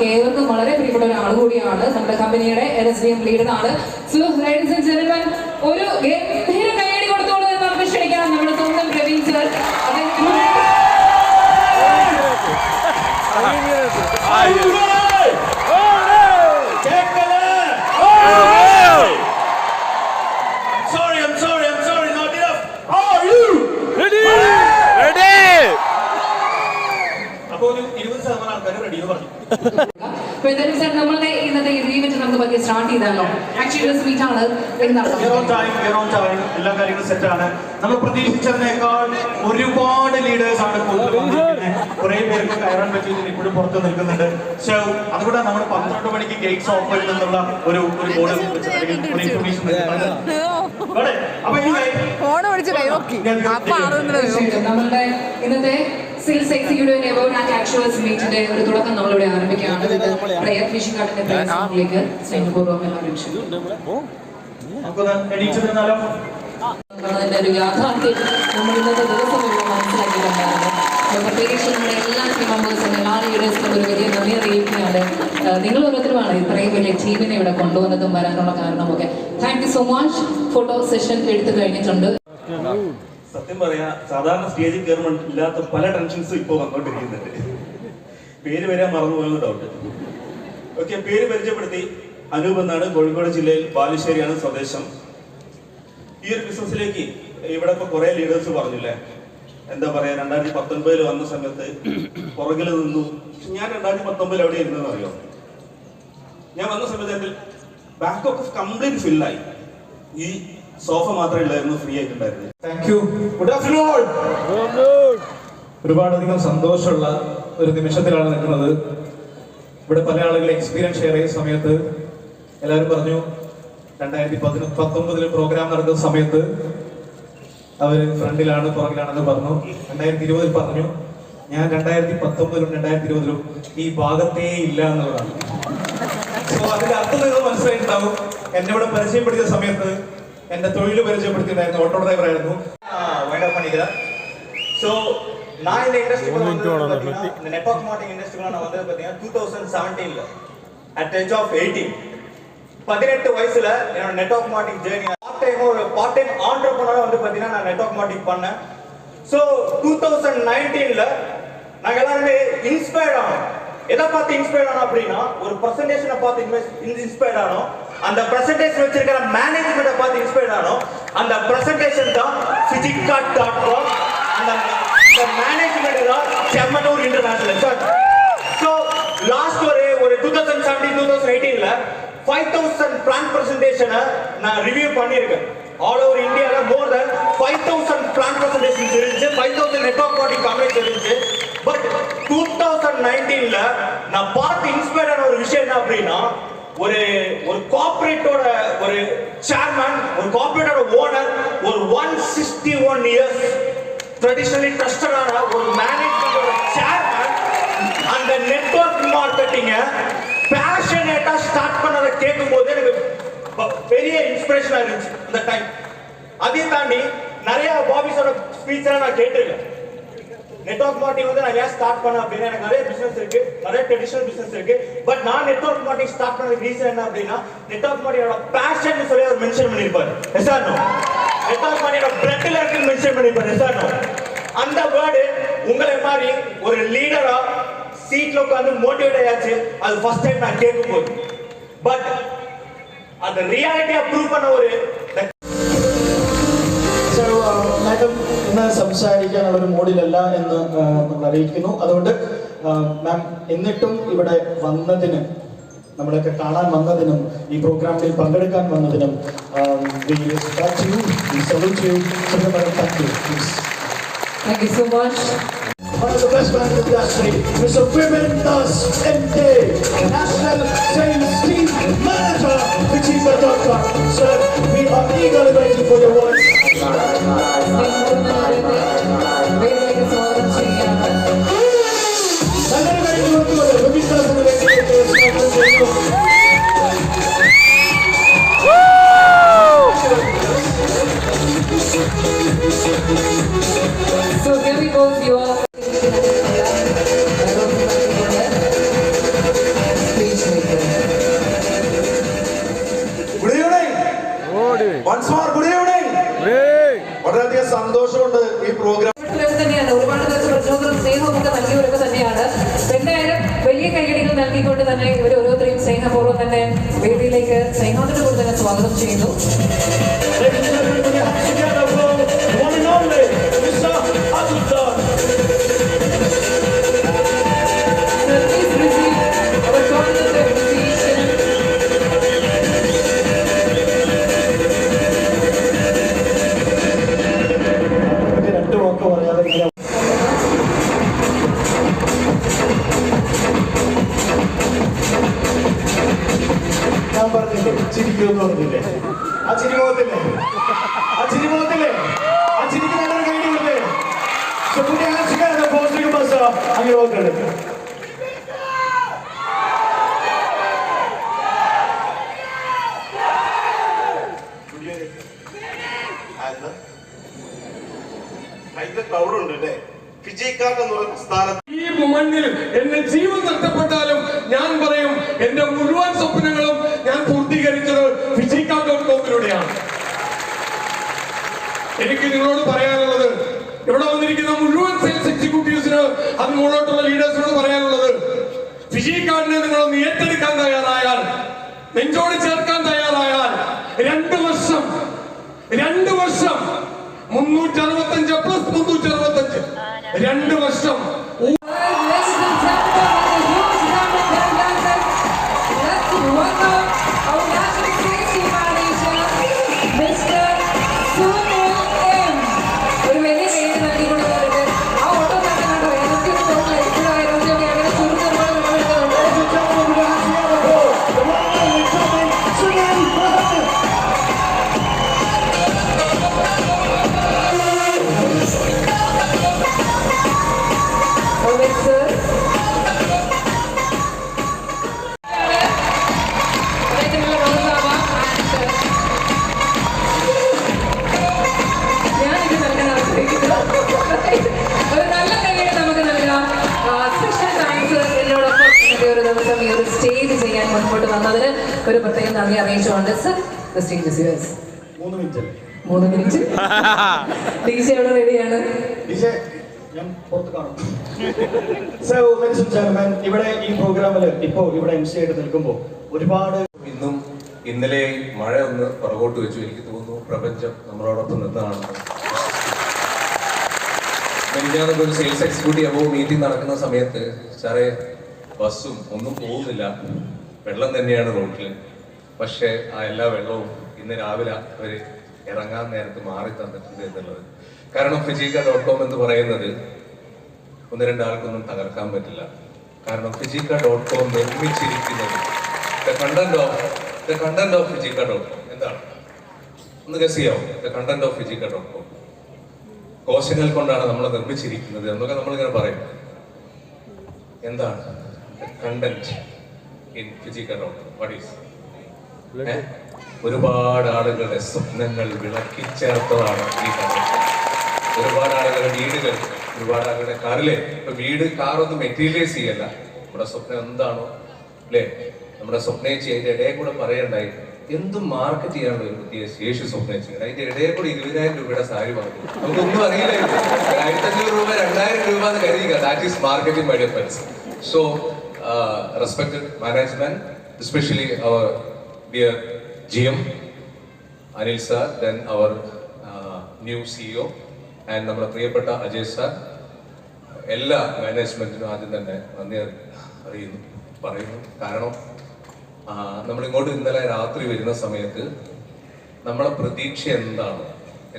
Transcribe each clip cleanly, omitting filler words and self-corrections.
നമുക്ക് ഏവർക്കും വളരെ പ്രിയപ്പെട്ട ഒരാൾ കൂടിയാണ്, നമ്മുടെ കമ്പനിയുടെ NSDM ലീഡറാണ്. സോ ലേഡീസ് ആൻഡ് ജെന്റിൽമെൻ, ഒരു ഗംഭീര കൈയടി കൊടുത്തോളൂ എന്ന് നമുക്ക് ക്ഷണിക്കാം നമ്മുടെ സ്വന്തം പ്രവീൺ സർ. നമ്മളുടെ ഇന്നത്തെ ഈവന്റ് നമുക്ക് പറ്റിയ സ്റ്റാർട്ട് ചെയ്താലോ? ആക്ച്വലി സ്വീറ്റ് ആണ്. എല്ലാ കാര്യങ്ങളും സെറ്റാണ്. നമ്മൾ പ്രതീക്ഷിച്ചതിനേക്കാൾ ഒരുപാട് ലീഡേഴ്സ് ആണ് കുറെ പേർക്ക് കയറാൻ പറ്റിയതിൽ ഇപ്പോഴും പുറത്ത് നിൽക്കുന്നുണ്ട്. സോ അതുകൊണ്ട് നമ്മൾ 12 മണിക്ക് ഗേറ്റ്സ് ഓപ്പൺ എന്നുള്ള ഒരു ബോർഡ് ഇൻഫർമേഷൻ. നമ്മളുടെ ഇന്നത്തെ sales executive award and actuals മീറ്റിന്റെ ഒരു തുടക്കം നമ്മളിവിടെ ആരംഭിക്കുകയാണ്. പ്രയർ ഫിഷിംഗ് കാർഡിന്റെ പ്രേസിലേക്ക് സ്നേഹപൂർവ്വം എല്ലാവരും അതിന്റെ ഒരു യാഥാർത്ഥ്യം നമ്മൾ ഇന്നത്തെ ദിവസം ഇവിടെ മനസ്സിലാക്കിയിട്ടുണ്ടായിരുന്നു. പ്രത്യേകിച്ച് നമ്മുടെ എല്ലാ ടീം മെമ്പേഴ്സും എല്ലാ ലീഡേഴ്സിനും ഒരു വലിയ നന്ദി അറിയിക്കുകയാണ്. നിങ്ങൾ ഓരോരുത്തരുമാണ് ഇത്രയും വലിയ ടീമിനെ ഇവിടെ കൊണ്ടുവന്നതും വരാനുള്ള കാരണമൊക്കെ. Thank you so much. Photo session എടുത്തു കഴിഞ്ഞിട്ടുണ്ട്. സത്യം പറയാ, സാധാരണ സ്റ്റേജിൽ കയറുമ്പോൾ ഇല്ലാത്ത പല ടെൻഷൻസും ഇപ്പോൾ വന്നുകൊണ്ടിരിക്കുന്നുണ്ട്. പേര് വരാൻ മറന്നുപോയെന്ന് ഡൗട്ട്. ഓക്കെ, പേര് പരിചയപ്പെടുത്തി. അനൂപ് എന്നാണ്, കോഴിക്കോട് ജില്ലയിൽ ബാലുശ്ശേരിയാണ് സ്വദേശം. ഈ ഒരു ബിസിനസ്സിലേക്ക് ഇവിടെ ഇപ്പൊ കുറെ ലീഡേഴ്സ് പറഞ്ഞില്ലേ, എന്താ പറയാ, 2019 വന്ന സമയത്ത് പുറകിൽ നിന്നു. ഞാൻ 2019 എവിടെ ഇരുന്നെന്ന് അറിയോ? ഞാൻ വന്ന സമയത്ത് ബാക്ക് ഓഫ് കംപ്ലീറ്റ് ഫില്ലായി. ഈ സോഫ മാത്രമേ ഉള്ളായിരുന്നു, ഫ്രീ ആയിട്ടുണ്ടായിരുന്നു. Thank you. Good afternoon. ഒരുപാടധികം സന്തോഷമുള്ള ഒരു നിമിഷത്തിലാണ് നിൽക്കുന്നത്. ഇവിടെ പല ആളുകൾ എക്സ്പീരിയൻസ് ഷെയർ ചെയ്ത സമയത്ത് എല്ലാവരും പറഞ്ഞു 2019 പ്രോഗ്രാം നടക്കുന്ന സമയത്ത് അവര് ഫ്രണ്ടിലാണ് പുറകിലാണെന്ന് പറഞ്ഞു. 2020 പറഞ്ഞു. ഞാൻ 2019 2020 ഈ ഭാഗത്തേ ഇല്ല എന്നുള്ളതാണ്. സോ അതിന്റെ അർത്ഥം നിങ്ങൾ മനസ്സിലായിട്ടുണ്ടാവും. എന്നെ ഇവിടെ പരിചയപ്പെടുത്തിയ സമയത്ത് എന്റെ തൊഴിൽ പരിചയപ്പെടുത്തിയിട്ടുണ്ടായിരുന്നു, ഓട്ടോ ഡ്രൈവർ ആയിരുന്നു. സോ நான் இந்த இண்டஸ்ட்ரிக்கு வந்து இந்த நெட்வொர்க் மார்க்கெட்டிங் இண்டஸ்ட்ரிக்கு நான் வந்து பாத்தீங்கன்னா 2017ல at the age of 18 18 வயசுல என்னோட network marketing journey part time entrepreneur வந்து பாத்தீங்கன்னா நான் நெட்வொர்க் மார்க்கெட்டிங் பண்ணேன். சோ 2019ல நாங்க எல்லாரும் இன்ஸ்பயர்ட் ஆனோம். எதை பார்த்து இன்ஸ்பயர்ட் ஆனோம் அப்படின்னா, ஒரு பிரசன்டேஷனை பார்த்து இன்ஸ்பயர்ட் ஆனோம். அந்த பிரசன்டேஷன் வச்சிருக்கிற மேனேஜ்மெண்ட்டை பார்த்து இன்ஸ்பயர்ட் ஆனோம். அந்த பிரசன்டேஷன் தான் physicart.com. அந்த மேனேஜ்மெண்ட் தான் செம்மனூர் இன்டர்நேஷனல். சோ லாஸ்ட் ஒரு 2017 2018ல 5000 பிளான் பிரசன்டேஷனை நான் ரிவ்யூ பண்ணியிருக்கேன். ஆல் ஓவர் இந்தியால மோர் தென் 5000 பிளான் பிரசன்டேஷன்ஸ் இருந்துச்சு, 5000 நெட்வொர்க் மார்க்கெட்டிங் கவரேஜ் இருந்துச்சு. பட் 2019ல நான் பார்த்து இன்ஸ்பயர்ட் ஆன ஒரு விஷயம் என்ன அப்படின்னா, ஒரு கார்ப்பரேட்டோட ஒரு சேர்மன், ஒரு கார்ப்பரேட்டோட ஓனர், ஒரு 161 இயர்ஸ் ட்ரெடிஷனலி ட்ரஸ்டடான ஒரு மேனேஜ்மெண்டோட சேர்மன் அந்த நெட்வொர்க் மார்க்கெட்டிங்கை பேஷனேட்டா ஸ்டார்ட் பண்ணதை கேட்கும்போது எனக்கு பெரிய இன்ஸ்பிரேஷனா இருந்துச்சு அந்த டைம். அதை தாண்டி நிறைய பாபிஸோட ஸ்பீச்லாம் நான் கேட்டிருக்கேன். நெட்வொர்க் மார்க்கெட்டிங் வந்து நான் ஏன் ஸ்டார்ட் பண்ணேன் அப்படின்னா, எனக்கு நிறைய பிசினஸ் இருக்கு, நிறைய ட்ரெடிஷனல் பிசினஸ் இருக்கு. பட் நான் நெட்வொர்க் மார்க்கெட்டிங் ஸ்டார்ட் பண்ணதுக்கு ரீசன் என்ன அப்படின்னா, நெட்வொர்க் மார்க்கெட்டிங்கோட பேஷன் சொல்லி அவர் மென்ஷன் பண்ணியிருப்பாரு. Yes or no? நெட்வொர்க் மார்க்கெட்டிங்கோட பிளட்ல இருக்குன்னு மென்ஷன் பண்ணியிருப்பாரு. Yes or no? அந்த வேர்டு உங்களை மாதிரி ஒரு லீடரா சீட்ல உட்கார்ந்து மோட்டிவேட் ஆயாச்சு. அது ஃபர்ஸ்ட் டைம் நான் கேட்கும்போது. பட் அந்த ரியாலிட்டியா ப்ரூவ் பண்ண ஒரு മാഡം ഇന്ന് സംസാരിക്കാനുള്ള ഒരു മൂഡിലല്ല എന്ന് നമ്മൾ അറിയിക്കുന്നു. അതുകൊണ്ട് മാം എന്നിട്ടും ഇവിടെ വന്നതിന്, നമ്മളൊക്കെ കാണാൻ വന്നതിനും ഈ പ്രോഗ്രാമിൽ പങ്കെടുക്കാൻ വന്നതിനും Thank you so much. One of the best man in the industry, Mr. Vimin Das MK, National Sales Team Manager for Cheaper.com. Sir, we are eagerly waiting for your voice. So here we go, viewers. Once more, good evening. വളരെയധികം സന്തോഷമുണ്ട് ഈ programme തന്നെയാണ്. ഒരുപാട് പേർക്ക് പ്രചോദനവും സ്നേഹവും ഒക്കെ നൽകിയവരൊക്കെ തന്നെയാണ്. എന്തായാലും വലിയ കൈയടികൾ നൽകിക്കൊണ്ട് തന്നെ ഇവർ ഓരോരുത്തരെയും സ്നേഹപൂർവ്വം തന്നെ വേദിയിലേക്ക് സ്നേഹത്തിന്റെ കൂടെ തന്നെ സ്വാഗതം ചെയ്യുന്നു. രണ്ട് വാക്ക് പറയാതെ ഇങ്ങനെ ഞാൻ പറഞ്ഞില്ലേ ചിരിക്കുമെന്ന് പറഞ്ഞില്ലേ? ആ ചിരി മുഖത്തില്ലേ? ആ ചിരി മുഖത്തില്ലേ? ആ ചിരിക്ക് നല്ലൊരു കൈ കൊടുത്തേ. അങ്ങനെ നോക്കണ്ടേ? ഈ മണ്ണിൽ എന്റെ ജീവൻ നഷ്ടപ്പെട്ടാലും ഞാൻ പറയും എന്റെ മുഴുവൻ സ്വപ്നങ്ങളും ഞാൻ പൂർത്തീകരിച്ചത് ഫിജിക്ക.കോമിലൂടെയാണ്. എനിക്ക് നിങ്ങളോട് പറയാനുള്ളത്, ഇവിടെ വന്നിരിക്കുന്ന മുഴുവൻ സെയിൽസ് എക്സിക്യൂട്ടീവ്സിന് അത് മുന്നോട്ടുള്ള ലീഡേഴ്സിനോട് പറയാനുള്ളത്, ഫിജിക്കാർഡിനെ നിങ്ങളൊന്ന് ഏറ്റെടുക്കാൻ തയ്യാറായാൽ, നെഞ്ചോട് ചേർക്കാൻ തയ്യാറായാൽ 2 വർഷം 365 പ്ലസ് 365 2 വർഷം സ്റ്റേജ് ചെയ്യാൻ മുൻപോട്ട് വന്നതിന് ഒരു പ്രത്യേക നന്ദി അറിയിച്ചുകൊണ്ട് sir, the stage is yours. 3 minute 3 minute DJ എവിടെ റെഡിയാണ്? ഞാൻ പുറത്ത് കാണും. So, ladies and gentlemen, ഇവിടെ ഈ പ്രോഗ്രാമിൽ ഇപ്പോൾ ഇവിടെ MC ആയിട്ട് നിൽക്കുമ്പോൾ ഒരുപാട് ഇന്നും ഇന്നലെ മഴ ഒന്ന് പുറകോട്ട് വെച്ചു. എനിക്ക് തോന്നുന്നു പ്രപഞ്ചം നമ്മളോടൊപ്പം നിന്നതാണ്. എനിക്കാണെങ്കിൽ ഒരു സെയിൽസ് എക്സിക്യൂട്ടീവ് അബോ മീറ്റിംഗ് നടക്കുന്ന സമയത്ത് സാറേ ബസ്സും ഒന്നും പോകുന്നില്ല, വെള്ളം തന്നെയാണ് റോഡിൽ. പക്ഷേ ആ എല്ലാ വെള്ളവും ഇന്ന് രാവിലെ അവർ ഇറങ്ങാൻ നേരത്ത് മാറി തന്നിട്ടുണ്ട് എന്നുള്ളത്. കാരണം ഫിജിക്ക.കോം എന്ന് പറയുന്നത് 1-2 ആൾക്കൊന്നും തകർക്കാൻ പറ്റില്ല. കാരണം ഫിജിക്ക.കോം നിർമ്മിച്ചിരിക്കുന്നത് ദ കണ്ടന്റ് ഓഫ് ഫിജിക്ക.കോം എന്താണ് ഒന്ന് ഗസ് ചെയ്യാവും. ദ കണ്ടന്റ് ഓഫ് ഫിജിക്ക.കോം കോശങ്ങൾ കൊണ്ടാണ് നമ്മൾ നിർമ്മിച്ചിരിക്കുന്നത് എന്നൊക്കെ നമ്മളിങ്ങനെ പറയും. എന്താണ് content in Fijikka dot com? What is? ഒരുപാട് ആളുകളുടെ സ്വപ്നങ്ങൾ വിളക്കി ചേർത്തതാണ് ഈ കണ്ടന്റ്. ഒരുപാട് ആളുകളുടെ വീടുകൾ, ഒരുപാട് ആളുകളുടെ കാറിലെ ഇപ്പൊ വീട് കാറൊന്നും മെറ്റീരിയലൈസ് ചെയ്യല്ല. നമ്മുടെ സ്വപ്നം എന്താണോ അല്ലേ, നമ്മുടെ സ്വപ്നേച്ചി അതിന്റെ ഇടയിൽ കൂടെ പറയണ്ടായി എന്തും മാർക്കറ്റ് ചെയ്യാനുള്ള ഒരു പ്രത്യേക ശേഷി സ്വപ്നേച്ചിട്ടുണ്ട്. അതിന്റെ ഇടയിൽ കൂടെ 20,000 രൂപയുടെ സാരി പറഞ്ഞു. നമുക്കൊന്നും അറിയില്ലായിരുന്നു. 1500 രൂപ 2000 രൂപ എന്ന് കരുതിക്കുക. That is marketing my dear friends. So respected management, especially our dear GM Anil sir, then our new CEO and നമ്മുടെ പ്രിയപ്പെട്ട അജയ് സാർ, എല്ലാ മാനേജ്മെന്റിനും ആദ്യം തന്നെ നന്ദി പറയുന്നു. കാരണം നമ്മളിങ്ങോട്ട് ഇന്നലെ രാത്രി വരുന്ന സമയത്ത് നമ്മളെ പ്രതീക്ഷ എന്താണ്,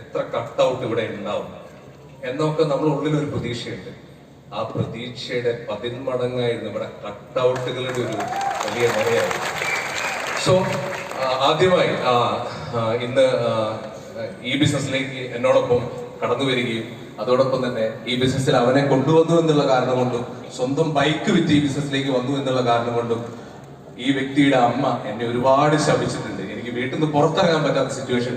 എത്ര കട്ട് ഔട്ട് ഇവിടെ ഉണ്ടാവും എന്നൊക്കെ നമ്മുടെ ഉള്ളിലൊരു പ്രതീക്ഷയുണ്ട്. ആ പ്രതീക്ഷയുടെ 10 മടങ്ങായിരുന്നു ഇവിടെ കട്ട് ഔട്ടുകളുടെ ഒരു വലിയ നിരയായിരുന്നു. സോ ആദ്യമായി ഇന്ന് ഈ ബിസിനസ്സിലേക്ക് എന്നോടൊപ്പം കടന്നു വരികയും അതോടൊപ്പം തന്നെ ഈ ബിസിനസ്സിൽ അവനെ കൊണ്ടുവന്നു എന്നുള്ള കാരണം കൊണ്ടും സ്വന്തം ബൈക്ക് വിറ്റ് ഈ ബിസിനസ്സിലേക്ക് വന്നു എന്നുള്ള കാരണം കൊണ്ടും ഈ വ്യക്തിയുടെ അമ്മ എന്നെ ഒരുപാട് ശപിച്ചിട്ടുണ്ട്. എനിക്ക് വീട്ടിൽ നിന്ന് പുറത്തിറങ്ങാൻ പറ്റാത്ത സിറ്റുവേഷൻ.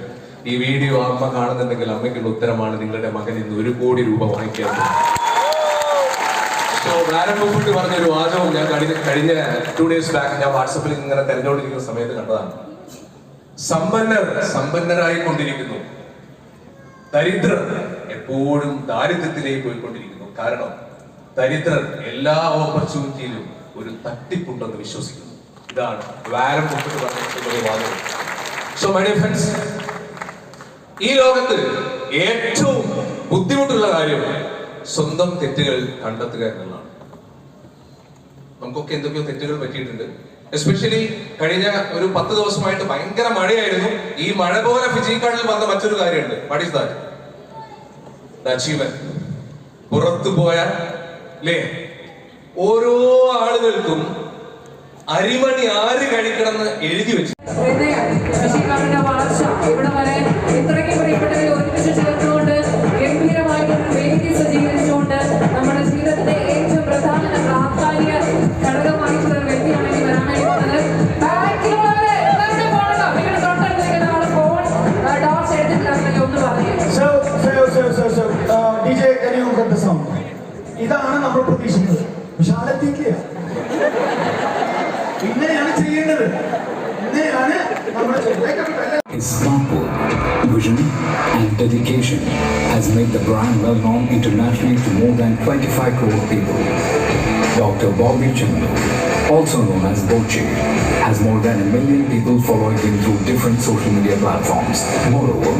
ഈ വീഡിയോ അമ്മ കാണുന്നുണ്ടെങ്കിൽ അമ്മയ്ക്കുള്ള ഉത്തരമാണ് നിങ്ങളുടെ മകൻ ഇന്ന് 1 കോടി രൂപ വാങ്ങിക്കാൻ. സോ വാരൻ ബഫറ്റ് പറഞ്ഞൊരു വാചകം ഞാൻ കഴിഞ്ഞ 2 days ബാക്ക് ഞാൻ വാട്സപ്പിൽ ഇങ്ങനെ തെരഞ്ഞുകൊണ്ടിരിക്കുന്ന സമയത്ത് കണ്ടതാണ്. സമ്പന്നരായിക്കൊണ്ടിരിക്കുന്നു, ദരിദ്രർ എപ്പോഴും ദാരിദ്ര്യത്തിലേക്ക് പോയിക്കൊണ്ടിരിക്കുന്നു. കാരണം ദരിദ്രർ എല്ലാ ഓപ്പർച്യൂണിറ്റിയിലും ഒരു തട്ടിപ്പുണ്ടെന്ന് വിശ്വസിക്കുന്നു. ഇതാണ് വാരം ബുഫറ്റ് പറഞ്ഞിട്ടുള്ള വാദം. സോ മൈ ഡിയർ ഫ്രണ്ട്സ്, ഈ ലോകത്ത് ഏറ്റവും ബുദ്ധിമുട്ടുള്ള കാര്യം സ്വന്തം തെറ്റുകൾ കണ്ടെത്തുക എന്നുള്ളതാണ്. നമുക്കൊക്കെ എന്തൊക്കെയോ തെറ്റുകൾ പറ്റിയിട്ടുണ്ട്. എസ്പെഷ്യലി കഴിഞ്ഞ ഒരു 10 ദിവസമായിട്ട് ഭയങ്കര മഴയായിരുന്നു. ഈ മഴ പോലെ ഫിജിക്കാർഡിൽ വന്ന മറ്റൊരു കാര്യമുണ്ട്. What is that? അച്ചീവ്മെന്റ്. പുറത്തു പോയ അല്ലേ, ഓരോ ആളുകൾക്കും അരിമണി ആര് കഴിക്കണമെന്ന് എഴുതി വെച്ചു. ഫിജിക്കാർഡിന്റെ വളർച്ച ഇവിടെ വരെ ഇത്രയ്ക്കും പ്രിയപ്പെട്ടവരെ ഒരുമിച്ച് ചേർത്തുകൊണ്ട് ഗംഭീരമായിട്ട് വേദി സജ്ജീകരിച്ചുകൊണ്ട് നമ്മുടെ ജീവിതത്തിന്റെ ഏറ്റവും പ്രധാന പ്രാധാന്യ ഘടകമായിട്ടുള്ള ഒരു വ്യക്തിയാണ് ഇനി വരാൻ വേണ്ടി പോകുന്നത്. ബാക്കിലുള്ളവരെ എല്ലാവരും പോകണം. നിങ്ങളുടെ തൊട്ടടുത്തിരിക്കുന്ന ആള് ഫോൺ ഡോട്ട്സ് എടുത്തിട്ടില്ല ഒന്ന് പറഞ്ഞു. DJ, can you get the sound? ഇതാണ് നമ്മൾ പ്രതീക്ഷിക്കുന്നത്. പക്ഷെ ആളെത്തിയില്ല. ഇങ്ങനെയാണ് ചെയ്യേണ്ടത്. ഇങ്ങനെയാണ് നമ്മൾ His smart work, vision and dedication has made the brand well known internationally to more than 25 crore people. Dr. Bobby Cemalo, also known as Boche, has more than 1 million people following him through different social media platforms. Moreover,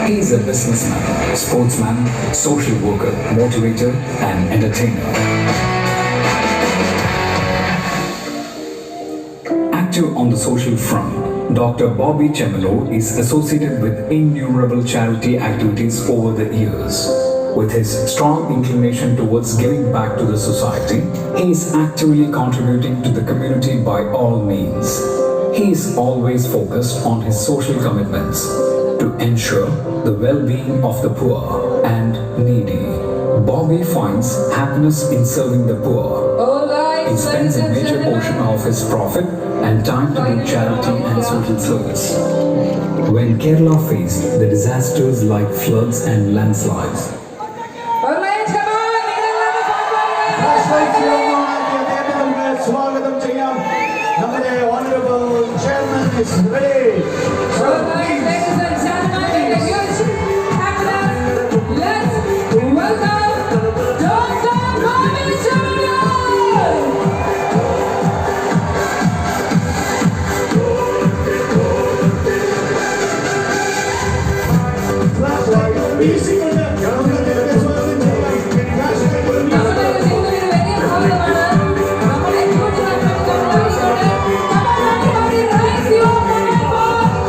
he is a businessman, sportsman, social worker, motivator and entertainer. Active on the social front, Dr. Bobby Cemalo is associated with innumerable charity activities over the years. With his strong inclination towards giving back to the society, he is actively contributing to the community by all means. He is always focused on his social commitments to ensure the well-being of the poor and needy. Bobby finds happiness in serving the poor. He spends a major portion of his profit and time to do charity and social service. When Kerala faced the disasters like floods and landslides, സ്വാഗതം ചെയ്യാം. നമ്മുടെ honorable chairman is ready. So please. Raise your hand for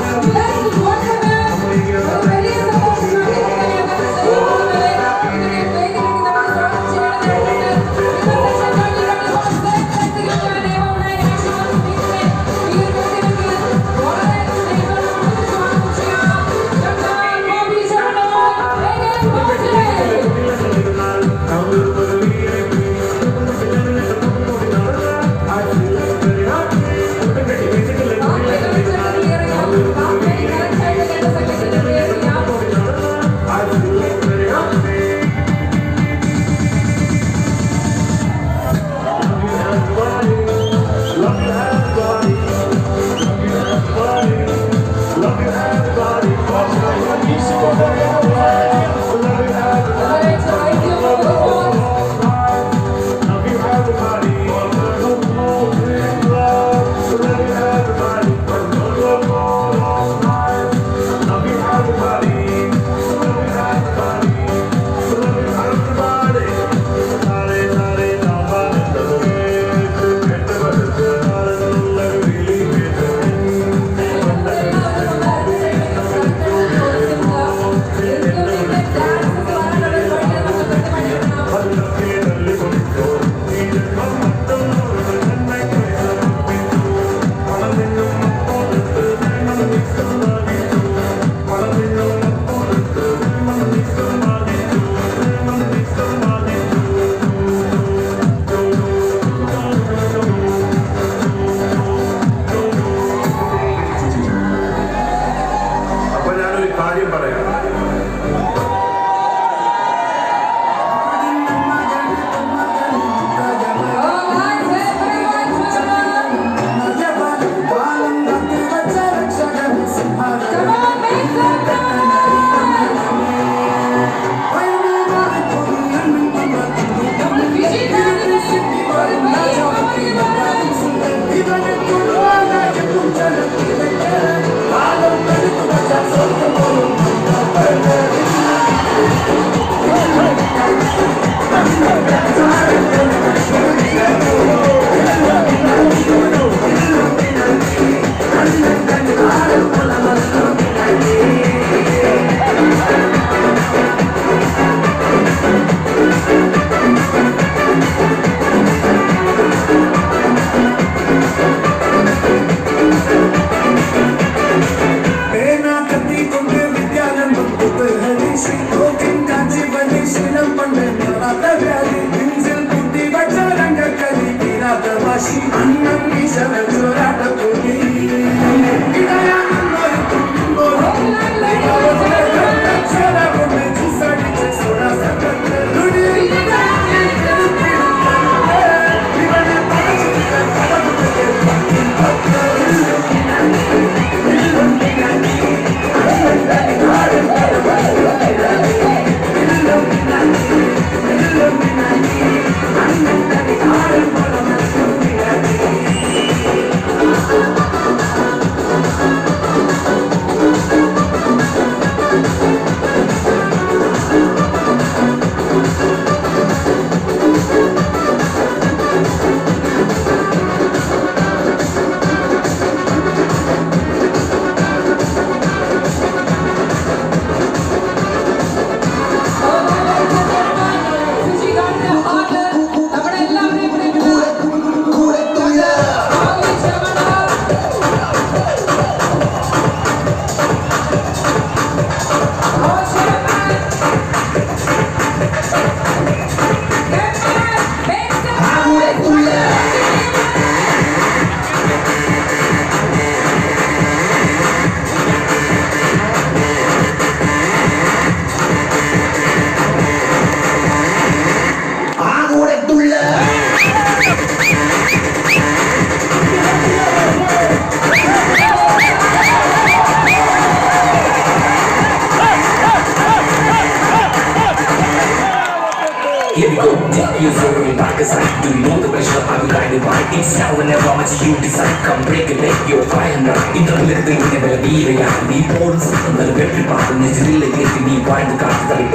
a sight. Do you know the pressure I will guide it right? It's now whenever much you decide. Come break it, make your fire now. In the little thing, never be reality. Bones, the very part, and it's really getting me by the car that it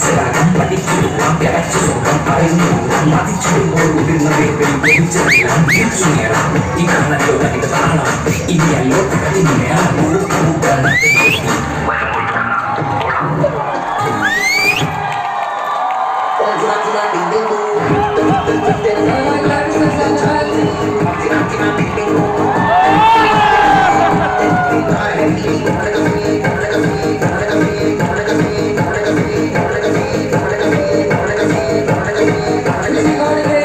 said I come back to the one that I just come I know. I'm not the true or within the way very big to me. I'm getting here. You can't go back to the car. If you are low, in the air, നമ്മുടെ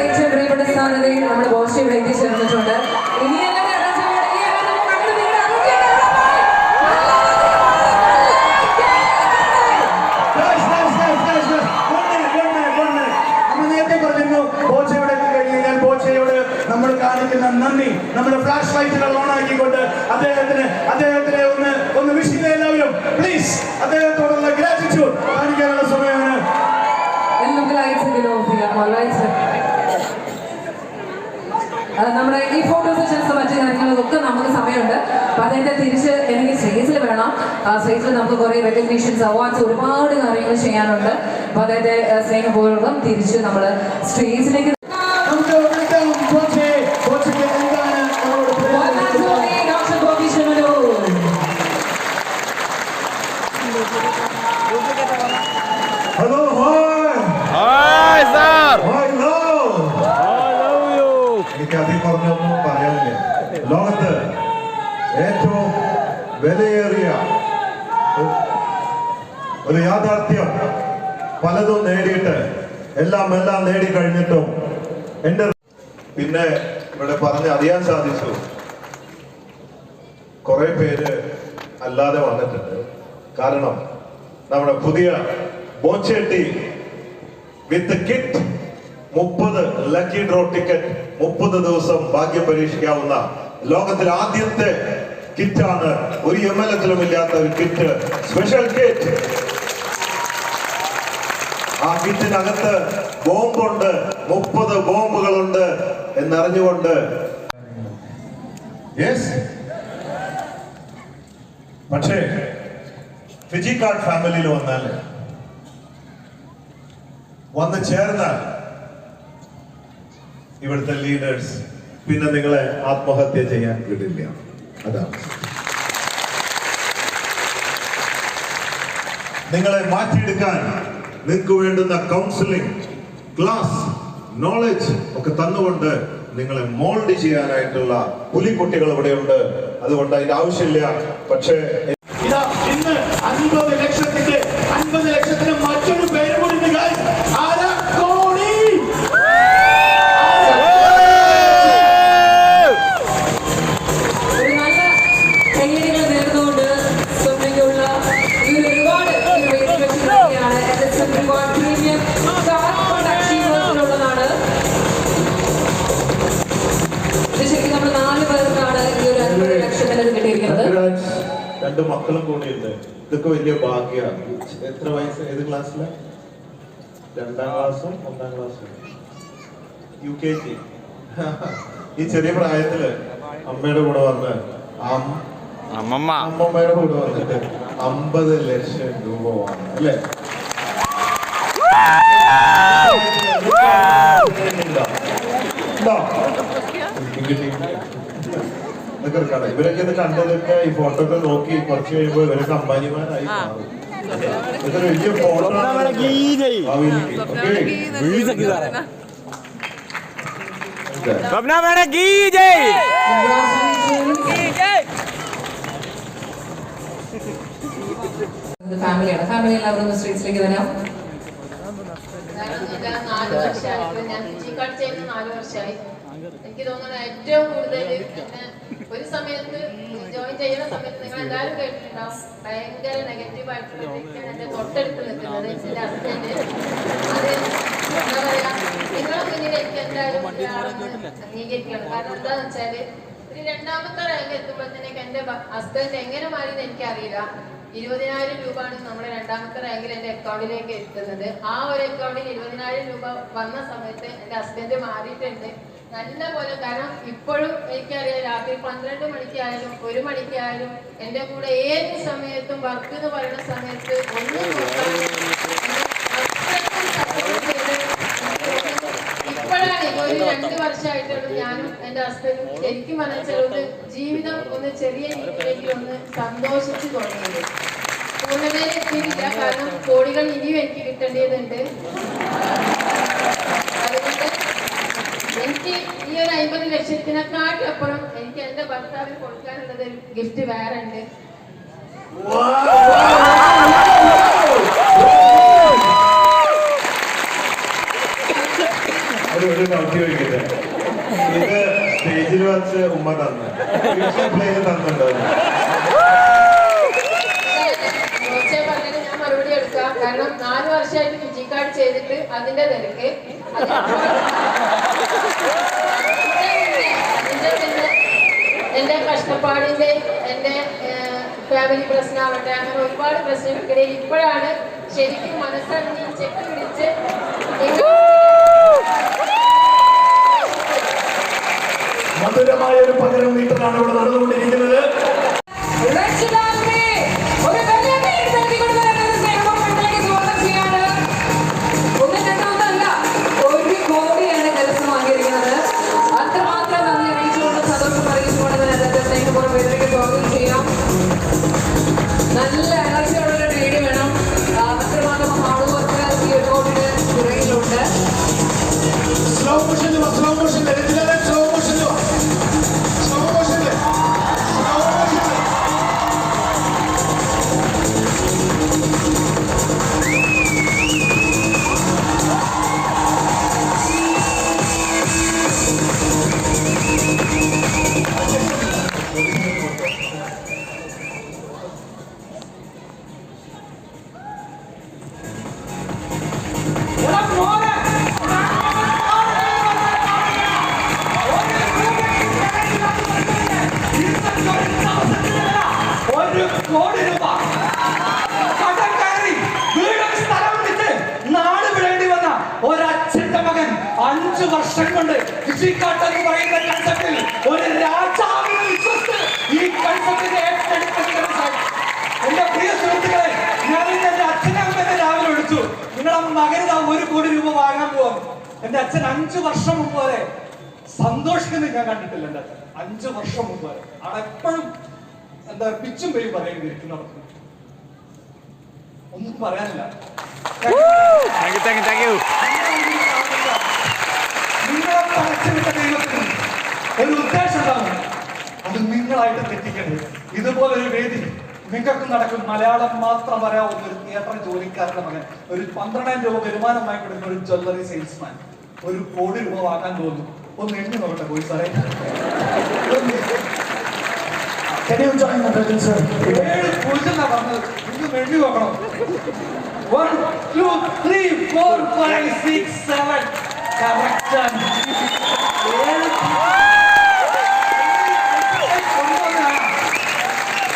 ഏറ്റവും പ്രിയപ്പെട്ട സ്ഥാനത്ത് നമ്മുടെ boss ഇവിടെ എത്തിച്ചേർന്നിട്ടുണ്ട്. ഇനി എങ്ങനെ നമ്മൾ കാണിക്കുന്ന നന്ദി, നമ്മുടെ ഫ്ലാഷ് ലൈറ്റുകൾ ഓൺ ആക്കിക്കൊണ്ട് അദ്ദേഹത്തിന് ഒന്ന് വിഷ് ചെയ്ത എല്ലാവരും പ്ലീസ് അദ്ദേഹത്തോടുള്ള ഗ്രാറ്റിറ്റ്യൂഡ് കാണിക്കാനുള്ള സമയമാണ്. നമുക്ക് ലൈറ്റ്സ് ഓഫ് ചെയ്യാം. ലൈറ്റ്സ് നമ്മുടെ ഈ ഫോട്ടോ സെഷൻസ് മറ്റു കാര്യങ്ങളൊക്കെ നമുക്ക് സമയമുണ്ട്. അപ്പൊ അതിന്റെ തിരിച്ച് എനിക്ക് സ്റ്റേജിൽ വേണം. സ്റ്റേജിൽ നമുക്ക് കുറെ റെക്കഗ്നീഷൻസ്, അവാർഡ്സ്, ഒരുപാട് കാര്യങ്ങൾ ചെയ്യാനുണ്ട്. അപ്പൊ അതായത് സ്നേഹപൂർവ്വം തിരിച്ച് നമ്മൾ സ്റ്റേജിലേക്ക് doctor Boby Chemmalur. Hello hi sir hello എനിക്ക് അതിൽ പറഞ്ഞൊന്നും പറയാനില്ല. ലോകത്ത് ഏറ്റവും വിലയേറിയ ഒരു യാഥാർത്ഥ്യം, പലതും നേടിയിട്ട് എല്ലാം നേടിക്കഴിഞ്ഞിട്ടും എന്റെ പിന്നെ ഇവിടെ പറഞ്ഞ് അറിയാൻ സാധിച്ചു കുറെ പേര് അല്ലാതെ വന്നിട്ടുണ്ട്. കാരണം നമ്മുടെ പുതിയ ബോച്ചേട്ടി വിത്ത് കിറ്റ് 30 ലക്കി ഡ്രോ ടിക്കറ്റ് 30 ദിവസം ഭാഗ്യം പരീക്ഷിക്കാവുന്ന ലോകത്തിലെ ആദ്യത്തെ കിറ്റാണ്. ഒരു എംഎൽഎത്തിലും ഇല്ലാത്ത ഒരു കിറ്റ്, സ്പെഷ്യൽ കിറ്റ്. ആ കിറ്റിനകത്ത് ബോംബുണ്ട്, 30 ബോംബുകളുണ്ട് എന്നറിഞ്ഞുകൊണ്ട് പക്ഷേ ഫിജി കാർഡ് ഫാമിലിയിൽ വന്ന് ചേർന്നാൽ ഇവിടുത്തെ ലീഡേഴ്സ് പിന്നെ നിങ്ങളെ ആത്മഹത്യ ചെയ്യാൻ വിടില്ല. അതാണ് നിങ്ങളെ മാറ്റിയെടുക്കാൻ നിങ്ങൾക്ക് വേണ്ടുന്ന കൗൺസിലിംഗ്, ക്ലാസ്, നോളജ് ഒക്കെ തന്നുകൊണ്ട് നിങ്ങളെ മോൾഡ് ചെയ്യാനായിട്ടുള്ള പുലിക്കുട്ടികൾ ഇവിടെയുണ്ട്. അതുകൊണ്ട് അതിന്റെ ആവശ്യമില്ല. പക്ഷേ ഇന്ന് 50 ലക്ഷത്തിന് മറ്റൊരു പേര് കൂടി രണ്ട് മക്കളും കൂടിയുണ്ട്. ഇതൊക്കെ വലിയ ഭാഗ്യമാണ്. എത്ര വയസ്സ്? ഏത് ക്ലാസ്സില? 2ാം ക്ലാസ്സും 1ാം ക്ലാസ്സും UKG. ഈ ചെറിയ പ്രായത്തില് അമ്മയുടെ കൂടെ വന്ന് അമ്മമ്മയുടെ കൂടെ വന്നിട്ട് 50 ലക്ഷം രൂപ വാങ്ങും അല്ലേ? ഇവരൊക്കെ ഇത് കണ്ടതൊക്കെ ഈ ഫോട്ടോ ഒക്കെ നോക്കി കുറച്ച് കഴിയുമ്പോ ഇവരൊക്കെ അമ്പാനിമാരായി മാറും. ഇതൊരു വലിയ ഫോട്ടോ ഫാമിലിയാണ്. ഫാമിലി എല്ലാവരും സ്ട്രീറ്റ്സിലേക്ക് വരാം. 4 വർഷമായി ഞാൻ ഫിജി കാർഡ് ചെയ്യുന്ന 4 വർഷമായി. എനിക്ക് തോന്നുന്നത് ഏറ്റവും കൂടുതൽ എന്നെ ഒരു സമയത്ത് ജോയിൻ ചെയ്യുന്ന സമയത്ത് നിങ്ങൾ എല്ലാവരും കേട്ടിട്ടുണ്ടാവും, ഭയങ്കര നെഗറ്റീവ് ആയിട്ടുള്ള വ്യക്തിയാണ് എന്റെ തൊട്ടടുത്ത് നിൽക്കുന്നത്, എന്റെ ഹസ്ബൻഡ്. അത് എന്താ പറയാ, നിങ്ങളെ മുന്നിൽ എനിക്ക് എന്തായാലും ഒരാളെന്ന് അംഗീകരിക്കണം. കാരണം എന്താന്ന് വെച്ചാല് ഒരു 2ാമത്തെ റാങ്ക് എത്തുമ്പോഴത്തേക്ക് എന്റെ ഹസ്ബൻഡ് എങ്ങനെ മാറിയെന്ന് എനിക്കറിയില്ല. 20,000 രൂപയാണ് നമ്മുടെ രണ്ടാമത്തെ റാങ്കിൽ എൻ്റെ അക്കൗണ്ടിലേക്ക് എത്തുന്നത്. ആ ഒരു അക്കൗണ്ടിൽ 20,000 രൂപ വന്ന സമയത്ത് എൻ്റെ ഹസ്ബൻഡ് മാറിയിട്ടുണ്ട് നല്ല പോലെ. കാരണം ഇപ്പോഴും എനിക്കറിയാം, രാത്രി 12 മണിക്കായാലും 1 മണിക്കായാലും എൻ്റെ കൂടെ ഏത് സമയത്തും വർക്ക് എന്ന് പറയുന്ന സമയത്ത് ഒന്നും ഇപ്പോഴാണ് ഒരു 2 വർഷമായിട്ടുള്ള ഞാനും എൻ്റെ ഹസ്ബൻഡും ശരിക്കും പറഞ്ഞാൽ ജീവിതം ഒന്ന് ചെറിയ രീതിയിലേക്ക് ഒന്ന് സന്തോഷിച്ചു തുടങ്ങിയത്. പൂർണ്ണതയിൽ എത്തിയിട്ടില്ല, കാരണം കോടികൾ ഇനിയും എനിക്ക് കിട്ടേണ്ടതുണ്ട്. അതുകൊണ്ട് എനിക്ക് ഈ ഒരു 50 ലക്ഷത്തിനെക്കാട്ടപ്പുറം എനിക്ക് എൻ്റെ ഭർത്താവിന് കൊടുക്കാനുള്ളത് ഗിഫ്റ്റ് വേറെ ഉണ്ട്. ഒരു ഡൗട്ട് ചോദിക്കട്ടെ, ഇത് സ്റ്റേജിൽ വെച്ച് ഉമ്മ തന്നു തന്നിട്ടുണ്ടോ? ഞാൻ മറുപടി എടുക്കാം. കാരണം 4 വർഷമായിട്ട് ഫിജി കാർഡ് ചെയ്തിട്ട് അതിന്റെ തിരക്ക്, എന്റെ കഷ്ടപ്പാടിന്റെ, എന്റെ ഫാമിലി പ്രശ്നമാവട്ടെ, അങ്ങനെ ഒരുപാട് പ്രശ്നങ്ങൾക്കിടയിൽ ഇപ്പോഴാണ് ശരിക്കും മനസ്സറിഞ്ഞ് ചെക്ക് പിടിച്ച് മധുരമായ ഒരു പകരം വീട്ടിലാണ് ഇവിടെ നടന്നുകൊണ്ടിരിക്കുന്നത്. നല്ല എനർജിയുള്ള ട്രേഡ് വേണം. അത്രമാത്രം ഹാർഡ് വർക്ക് ഈ ഒരു കോവിഡ് പുറകിലുണ്ട്. Slow motion slow motion slow motion slow motion വർഷം കൊണ്ട് ഫിജിക്കാട്ട് എന്ന് പറയുന്ന കൺസെപ്റ്റിൽ ഒരു രാജാവിനെ വിശ്വസിച്ച് ഈ കൺസെപ്റ്റിനെ ഏറ്റെടുക്കാൻ. എന്റെ പ്രിയ സുഹൃത്തുക്കളെ, ഞാൻ എന്റെ അച്ഛനെ അമ്മേനെ രാവിലെ വിളിച്ചു, നിങ്ങളുടെ മകന് 1 കോടി രൂപ വാങ്ങാൻ പോവാം. എന്റെ അച്ഛൻ 5 വർഷം മുമ്പ് വരെ സന്തോഷിക്കുന്നത് ഞാൻ കണ്ടിട്ടില്ല. എന്റെ അച്ഛൻ 5 വർഷം മുമ്പ് വരെ അതെപ്പോഴും എന്താ പിച്ചും പേരും പറയുന്നിരിക്കുന്നവർക്ക് ഒന്നും പറയാനില്ല. നിങ്ങളെ പടച്ചുവിട്ട ദൈവത്തിന് ഒരു ഉദ്ദേശം ഉണ്ടാവും, അത് നിങ്ങളായിട്ട് തെറ്റിക്കരുത്. ഇതുപോലൊരു വേദി നിങ്ങൾക്ക് നടക്കും. മലയാളം മാത്രം അറിയാവുന്ന ഒരു തിയേറ്റർ ജോലിക്കാരുടെ മകൻ, ഒരു 12,000 രൂപ വരുമാനമായി കൊടുക്കുന്ന ഒരു ജ്വല്ലറി സെയിൽസ്മാൻ 1 കോടി രൂപ വാങ്ങാൻ തോന്നുന്നു. ഒന്ന് എണ്ണി നോക്കട്ടെ പോയി സാറേ. 7 പൂജ്യം പറഞ്ഞത്, ഇന്ന് എണ്ണി നോക്കണം. 1 2 3 4 5 6 7.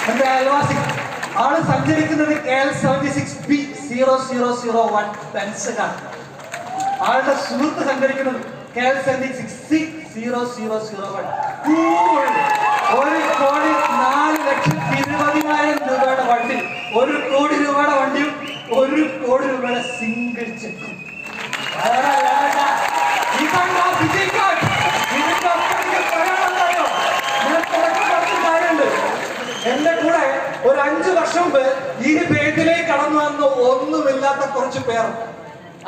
എന്റെ അയൽവാസി ആള് സഞ്ചരിക്കുന്നത് KL76B0001 ബെൻസിലാണ്. ആളുടെ സുഹൃത്ത് സഞ്ചരിക്കുന്നത് KL76C0001. 1,04,20,000 രൂപയുടെ വണ്ടി, 1 കോടി രൂപയുടെ വണ്ടിയും 1 കോടി രൂപയുടെ സിംഗിൾ ചെക്കും. എന്റെ കൂടെ ഒരു 5 വർഷം മുമ്പ് ഈ വേദിയിലേക്ക് കടന്നു വന്ന ഒന്നുമില്ലാത്ത കുറച്ച് പേർ,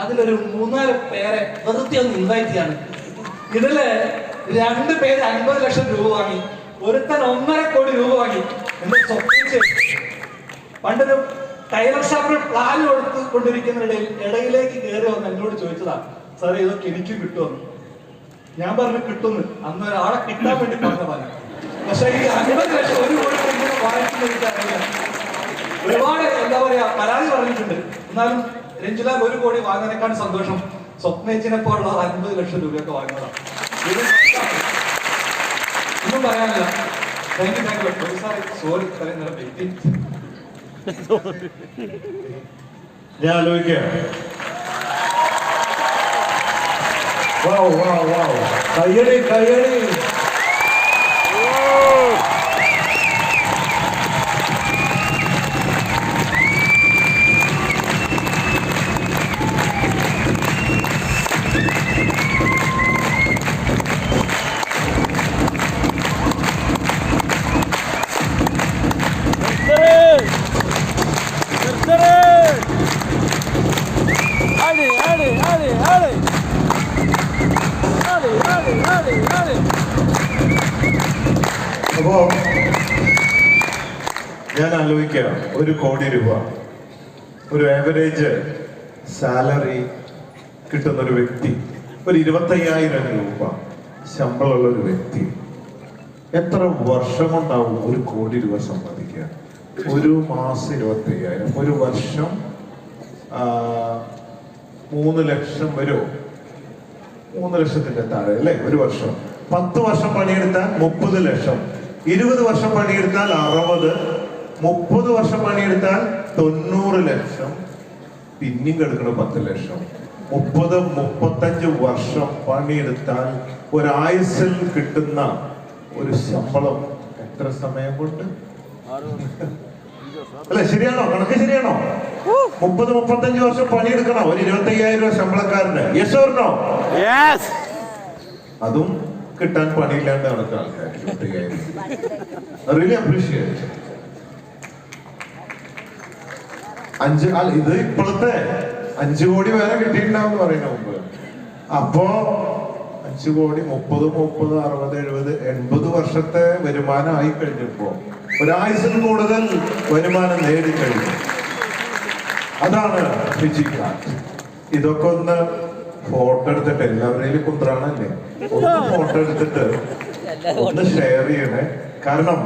അതിലൊരു 3-4 പേരെ വെറുതെ ഒന്ന് ഇൻവൈറ്റ് ചെയ്യാണ്. ഇതില് 2 പേര് 50 ലക്ഷം രൂപ വാങ്ങി, ഒരുത്തൻ 1.5 കോടി രൂപ വാങ്ങി. എന്നെ സ്വപ്നിച്ച് പണ്ടൊരു ടൈലർ ഷോപ്പിൽ പ്ലാൻ കൊടുത്തു ഇടയിലേക്ക് കയറി വന്ന് എന്നോട് ചോദിച്ചതാണ്, സാറേ ഇതൊക്കെ എനിക്ക് കിട്ടുമെന്ന്. ഞാൻ പറഞ്ഞു കിട്ടുന്നു. അന്ന് ഒരാളെ കിട്ടാൻ വേണ്ടി പറഞ്ഞതാണ്. പക്ഷെ ഈ 50 ലക്ഷം 1 കോടി വാങ്ങിക്കുന്ന എനിക്കറിയില്ല. ഒരുപാട് എന്താ പറയാ പരാതി പറഞ്ഞിട്ടുണ്ട്. എന്നാലും രഞ്ജില 1 കോടി വാങ്ങാനേക്കാൾ സന്തോഷം സ്വപ്നേച്ചിനെ പോലുള്ള 50 ലക്ഷം രൂപയൊക്കെ വാങ്ങുന്നതാണ്. ഒന്നും പറയാനില്ല. Thank you. സോറി ഞാൻ ആലോചിക്കാം. കയ്യടി കയ്യടി. അപ്പോ ഞാൻ ആലോചിക്കാം, 1 കോടി രൂപ ഒരു ആവറേജ് സാലറി കിട്ടുന്ന ഒരു വ്യക്തി, ഒരു 25,000 രൂപ ശമ്പളമുള്ള ഒരു വ്യക്തി എത്ര വർഷം കൊണ്ടാവും 1 കോടി രൂപ സമ്പാദിക്കുക? ഒരു മാസം 25,000, ഒരു വർഷം 3 ലക്ഷം വരുമോ? 3 ലക്ഷത്തിന്റെ താഴെ അല്ലേ ഒരു വർഷം. 10 വർഷം പണിയെടുത്താൽ 30 ലക്ഷം, 20 വർഷം പണിയെടുത്താൽ 60, 30 വർഷം പണിയെടുത്താൽ 90 ലക്ഷം, പിന്നെയും കിടക്കണം 10 ലക്ഷം. 30-35 വർഷം പണിയെടുത്താൽ ഒരായുസിൽ കിട്ടുന്ന ഒരു ശമ്പളം എത്ര സമയം കൊണ്ട്? അല്ലെ, ശരിയാണോ? കണക്ക് ശരിയാണോ? 30-35 വർഷം പണിയെടുക്കണോ ഒരു 25,000 രൂപ ശമ്പളക്കാരന്? Yes or no? അതും കിട്ടാൻ പണിയില്ലാണ്ട് നടക്കുന്ന ആൾക്കാർ 25,000. Really appreciate. ഇത് ഇപ്പോഴത്തെ 5 കോടി വേറെ കിട്ടിയിട്ടുണ്ടാവും പറയുന്ന മുമ്പ്. അപ്പോ 5 കോടി 30, 60, 70, 80 വർഷത്തെ വരുമാനം ആയി കഴിഞ്ഞപ്പോ ഒരാഴ്ചയിൽ കൂടുതൽ വരുമാനം നേടിക്കഴിഞ്ഞു. അതാണ് ഫിജിക്കാർഡ്. ഇതൊക്കെ ഒന്ന് ഫോട്ടോ എടുത്തിട്ട്, എല്ലാവരെയും കുന്ത്രാണല്ലേ, ഒന്ന് ഫോട്ടോ എടുത്തിട്ട് ഒന്ന് ഷെയർ ചെയ്യണേ. കാരണം